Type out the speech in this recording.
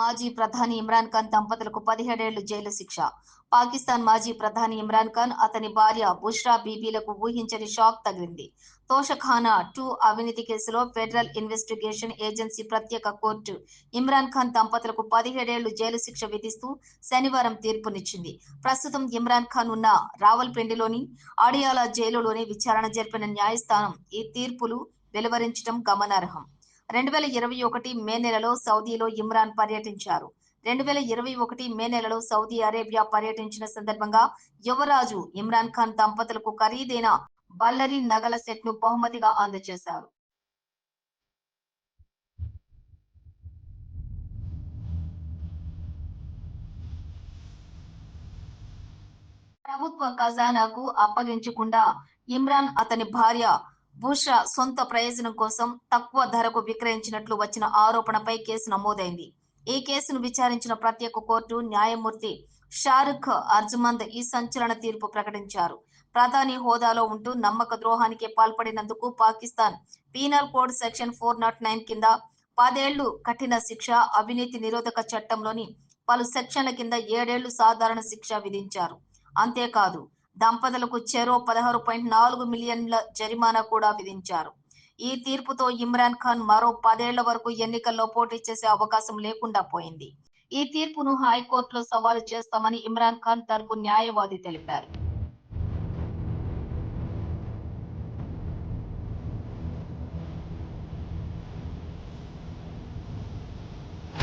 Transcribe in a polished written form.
మాజీ ప్రధాని ఇమ్రాన్ ఖాన్ దంపతులకు 17 ఏళ్లు జైలు శిక్ష. పాకిస్తాన్ మాజీ ప్రధాని ఇమ్రాన్ ఖాన్, అతని భార్య బుష్రా బీబీలకు ఊహించని షాక్ తగిలింది. తోషఖానా 2 అవినీతి కేసులో ఫెడరల్ ఇన్వెస్టిగేషన్ ఏజెన్సీ ప్రత్యేక కోర్టు ఇమ్రాన్ ఖాన్ దంపతులకు 17 ఏళ్లు జైలు శిక్ష విధిస్తూ శనివారం తీర్పునిచ్చింది. ప్రస్తుతం ఇమ్రాన్ ఖాన్ ఉన్న రావల్పిండిలోని అడియాలా జైలులోని విచారణ జరిపిన న్యాయస్థానం ఈ తీర్పులు వెలువరించడం గమనార్హం. 2021 మే నెలలో సౌదీలో ఇమ్రాన్ పర్యటించారు. 2021 మే నెలలో సౌదీ అరేబియా పర్యటించిన సందర్భంగా యువరాజు ఇమ్రాన్ ఖాన్ దంపతులకు ఖరీదైన బల్లరి నగల సెట్ ను బహుమతిగా అందజేశారు. ప్రభుత్వ ఖజానాకు అప్పగించకుండా ఇమ్రాన్, అతని భార్య బుష్రా సొంత ప్రయోజనం కోసం తక్కువ ధరకు విక్రయించినట్లు వచ్చిన ఆరోపణపై కేసు నమోదైంది. ఈ కేసును విచారించిన ప్రత్యేక కోర్టు న్యాయమూర్తి షారుఖ్ అర్జమంద్ ఈ సంచలన తీర్పు ప్రకటించారు. ప్రధాని హోదాలో ఉంటూ నమ్మక ద్రోహానికి పాల్పడినందుకు పాకిస్తాన్ పీనల్ కోడ్ సెక్షన్ 409 కింద 10 ఏళ్లు కఠిన శిక్ష, అవినీతి నిరోధక చట్టంలోని పలు సెక్షన్ల కింద 7 ఏళ్లు సాధారణ శిక్ష విధించారు. అంతేకాదు, దంపతులకు చెరో 16.4 మిలియన్ల జరిమానా కూడా విధించారు. ఈ తీర్పుతో ఇమ్రాన్ ఖాన్ మరో 10 ఏళ్ల వరకు ఎన్నికల్లో పోటీ చేసే అవకాశం లేకుండా పోయింది. ఈ తీర్పును హైకోర్టులో సవాలు చేస్తామని ఇమ్రాన్ ఖాన్ తరపు న్యాయవాది తెలిపారు.